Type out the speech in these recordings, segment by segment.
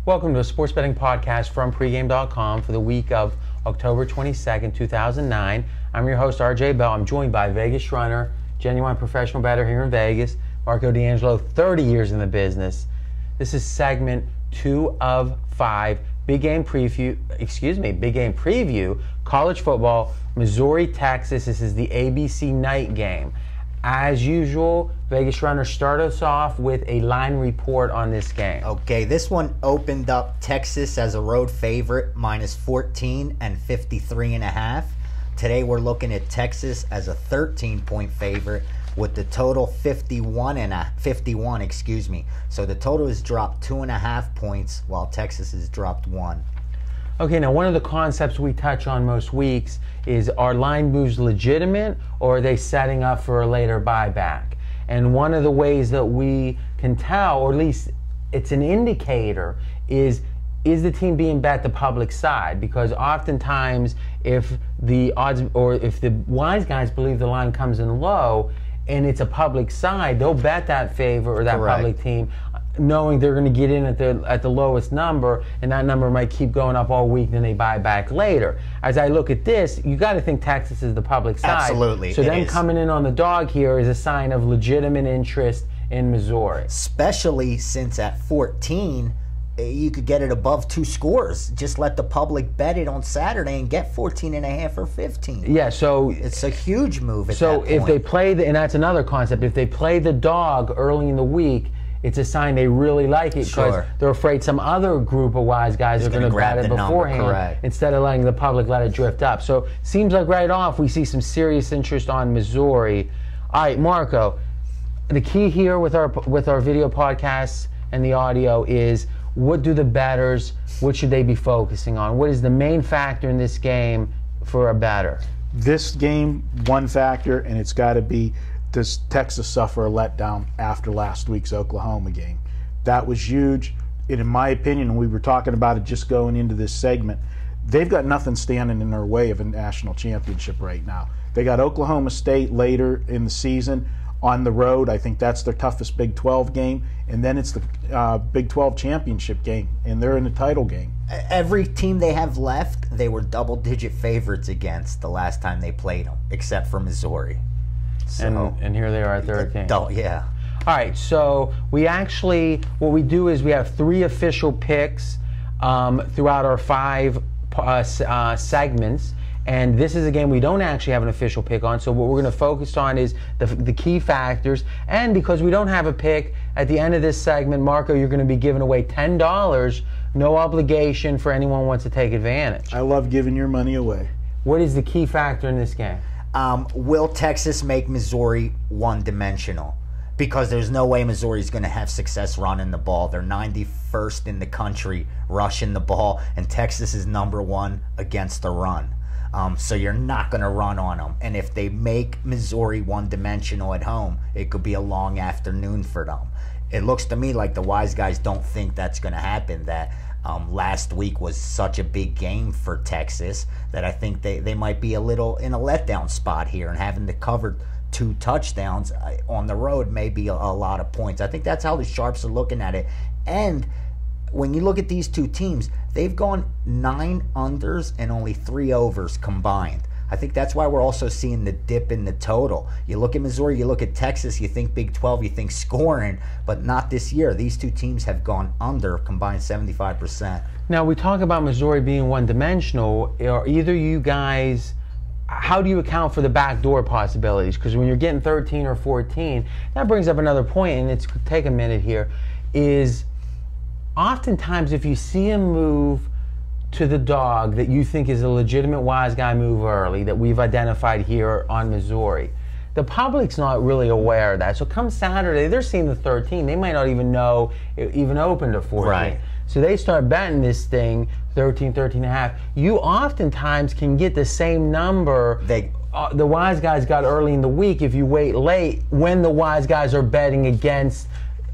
Welcome to a sports betting podcast from pregame.com for the week of October 22nd, 2009. I'm your host, RJ Bell. I'm joined by Vegas runner, genuine professional bettor here in Vegas, Marco D'Angelo, 30 years in the business. This is segment 2 of 5, big game preview, college football, Missouri, Texas. This is the ABC night game. As usual, Vegas Runner, start us off with a line report on this game. Okay, this one opened up Texas as a road favorite, minus 14 and 53.5. Today we're looking at Texas as a 13-point favorite with the total 51. So the total has dropped 2.5 points while Texas has dropped 1. Okay, now one of the concepts we touch on most weeks is, are line moves legitimate or are they setting up for a later buyback? And one of the ways that we can tell, or at least it's an indicator, is the team being bet the public side? Because oftentimes if the odds, or if the wise guys believe the line comes in low and it's a public side, they'll bet that favor or that Correct. public team, knowing they're going to get in at the lowest number, and that number might keep going up all week, then they buy back later. As I look at this, you got to think Texas is the public side. Absolutely. So them coming in on the dog here is a sign of legitimate interest in Missouri. Especially since at 14, you could get it above 2 scores. Just let the public bet it on Saturday and get 14.5 or 15. Yeah, so it's a huge move at that so point. if they play and that's another concept, if they play the dog early in the week, it's a sign they really like it, because they're afraid some other group of wise guys are going to bet it beforehand instead of letting the public let it drift up. So seems like right off we see some serious interest on Missouri. All right, Marco, the key here with our video podcasts and the audio is, what do the bettors, what should they be focusing on? What is the main factor in this game for a bettor? This game, one factor, and it's got to be, does Texas suffer a letdown after last week's Oklahoma game? That was huge. And in my opinion, we were talking about it just going into this segment, they've got nothing standing in their way of a national championship right now. They got Oklahoma State later in the season on the road. I think that's their toughest Big 12 game. And then it's the Big 12 championship game, and they're in the title game. Every team they have left, they were double-digit favorites against the last time they played them, except for Missouri. So, and here they are at 13. Yeah. All right, so we actually, what we do is we have 3 official picks throughout our 5 segments, and this is a game we don't actually have an official pick on, so what we're going to focus on is the key factors. And because we don't have a pick, at the end of this segment, Marco, you're going to be giving away $10, no obligation for anyone who wants to take advantage. I love giving your money away. What is the key factor in this game? Will Texas make Missouri one-dimensional? Because there's no way Missouri's going to have success running the ball. They're 91st in the country rushing the ball, and Texas is #1 against the run. So you're not going to run on them. And if they make Missouri one-dimensional at home, it could be a long afternoon for them. It looks to me like the wise guys don't think that's going to happen, that last week was such a big game for Texas that I think they might be a little in a letdown spot here, and having to cover 2 touchdowns on the road may be a lot of points. I think that's how the Sharps are looking at it. And when you look at these 2 teams, they've gone 9 unders and only 3 overs combined. I think that's why we're also seeing the dip in the total. You look at Missouri, you look at Texas, you think Big 12, you think scoring, but not this year. These 2 teams have gone under combined 75%. Now, we talk about Missouri being one-dimensional. Are either you guys, how do you account for the backdoor possibilities? Because when you're getting 13 or 14, that brings up another point, and it's take a minute here, is oftentimes if you see a move to the dog that you think is a legitimate wise guy move early that we've identified here on Missouri, the public's not really aware of that. So come Saturday, they're seeing the 13. They might not even know it even opened to 14. Right. So they start betting this thing 13, 13.5. You oftentimes can get the same number the wise guys got early in the week if you wait late, when the wise guys are betting against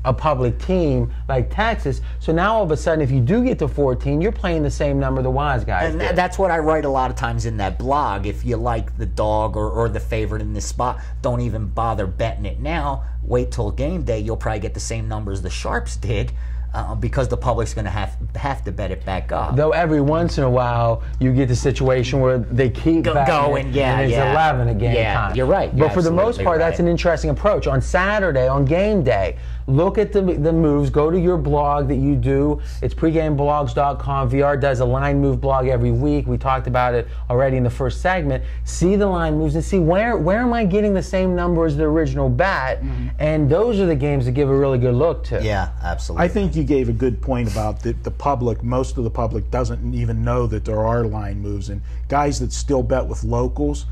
a public team like Texas. So now all of a sudden, if you do get to 14, you're playing the same number the wise guys And did. that's what I write a lot of times in that blog. If you like the dog or the favorite in this spot, don't even bother betting it now. Wait till game day. You'll probably get the same numbers the Sharps did. Because the public's going to have to bet it back up. Though every once in a while you get the situation where they keep going, and it's 11 again. Yeah, you're right. But for the most part, that's an interesting approach. On Saturday, on game day, look at the moves. Go to your blog that you do. It's pregameblogs.com. VR does a line move blog every week. We talked about it already in the first segment. See the line moves and see where am I getting the same number as the original bet, and those are the games that give a really good look to. Yeah, absolutely. I think you gave a good point about the public. Most of the public doesn't even know that there are line moves, and guys that still bet with locals,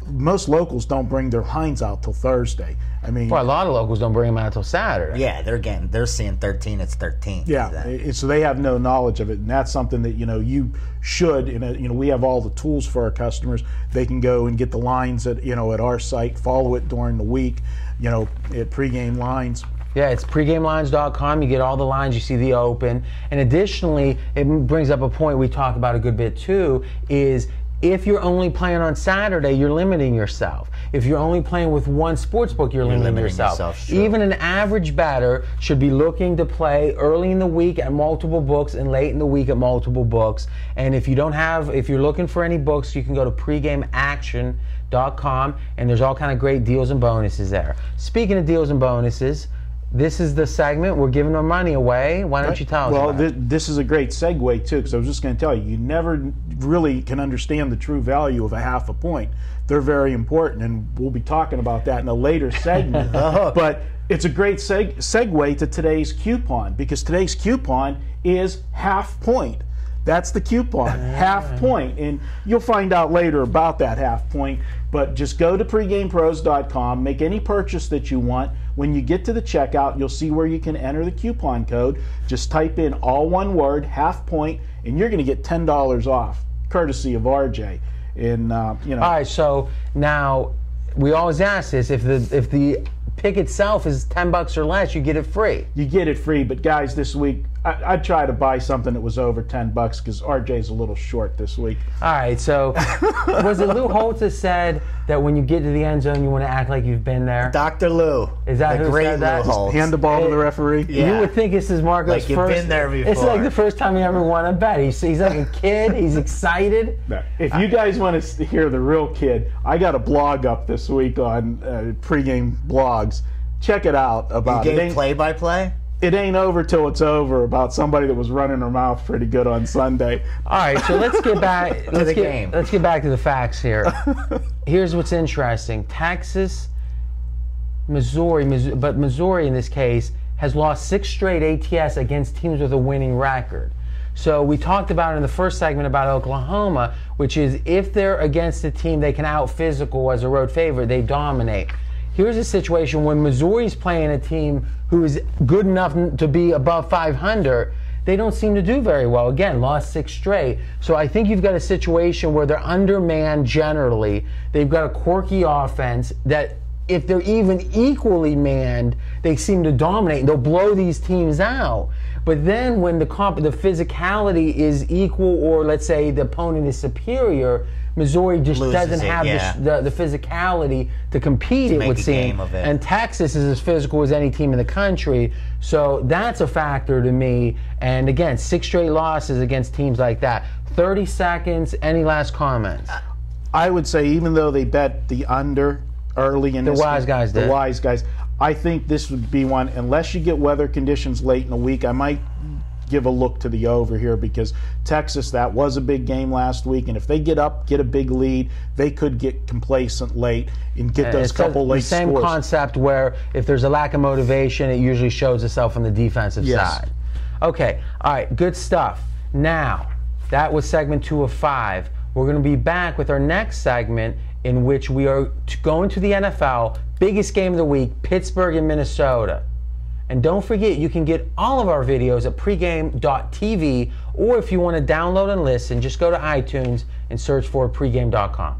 most locals don't bring their lines out till Thursday. I mean, Well, a lot of locals don't bring them out until Saturday. Yeah, they're seeing 13. It's 13. yeah, so they have no knowledge of it, and that's something that you should. We have all the tools for our customers. They can go and get the lines at our site, follow it during the week, at pregame lines. Yeah, it's pregamelines.com. You get all the lines, you see the open. And additionally, it brings up a point we talk about a good bit too, is if you're only playing on Saturday, you're limiting yourself. If you're only playing with one sportsbook, you're limiting yourself. Sure. Even an average bettor should be looking to play early in the week at multiple books and late in the week at multiple books. And if you're looking for any books, you can go to pregameaction.com, and there's all kind of great deals and bonuses there. Speaking of deals and bonuses, this is the segment. We're giving our money away. Why don't you tell us about it? This is a great segue, too, because I was just going to tell you, you never really can understand the true value of a half a point. They're very important, and we'll be talking about that in a later segment. But it's a great segue to today's coupon, because today's coupon is half point. That's the coupon, half point. And you'll find out later about that half point. But just go to pregamepros.com, make any purchase that you want. When you get to the checkout, you'll see where you can enter the coupon code. Just type in all one word, half point, and you're going to get $10 off, courtesy of RJ. And All right, so now we always ask this: if the pick itself is $10 or less, you get it free. You get it free, but guys, this week I'd try to buy something that was over $10 because RJ's a little short this week. All right, so was it Lou Holtz that said that when you get to the end zone, you want to act like you've been there? Dr. Lou. Is that the who great said that? Lou Holtz. Hand the ball to the referee. Yeah. You would think this is Marco's Like you've first. been there before. It's like the first time he ever won a bet. He's like a kid. He's excited. If you guys want to hear the real kid, I got a blog up this week on pregame blogs. Check it out. About You gave play-by-play? It ain't over till it's over, about somebody that was running her mouth pretty good on Sunday. All right, so let's get back to the game. Let's get back to the facts here. Here's what's interesting: Texas, Missouri, but Missouri in this case has lost 6 straight ATS against teams with a winning record. So we talked about in the first segment about Oklahoma, which is if they're against a team they can out physical as a road favorite, they dominate. Here's a situation when Missouri's playing a team who is good enough to be above 500. They don't seem to do very well. Again, lost 6 straight. So I think you've got a situation where they're undermanned generally. They've got a quirky offense that if they're even equally manned, they seem to dominate. They'll blow these teams out. But then when the physicality is equal, or let's say the opponent is superior, Missouri just doesn't have the physicality to compete, it would seem. And Texas is as physical as any team in the country. So that's a factor to me. And again, 6 straight losses against teams like that. 30 seconds. Any last comments? I would say even though they bet the under early in the this wise guys did. The wise guys. I think this would be one, unless you get weather conditions late in the week, I might give a look to the over here, because Texas, that was a big game last week, and if they get up, get a big lead, they could get complacent late and get those couple late scores. The same concept where if there's a lack of motivation, it usually shows itself on the defensive side. Okay, all right, good stuff. Now, that was segment 2 of 5. We're going to be back with our next segment, in which we are going to the NFL, biggest game of the week, Pittsburgh and Minnesota. And don't forget, you can get all of our videos at pregame.tv, or if you want to download and listen, just go to iTunes and search for pregame.com.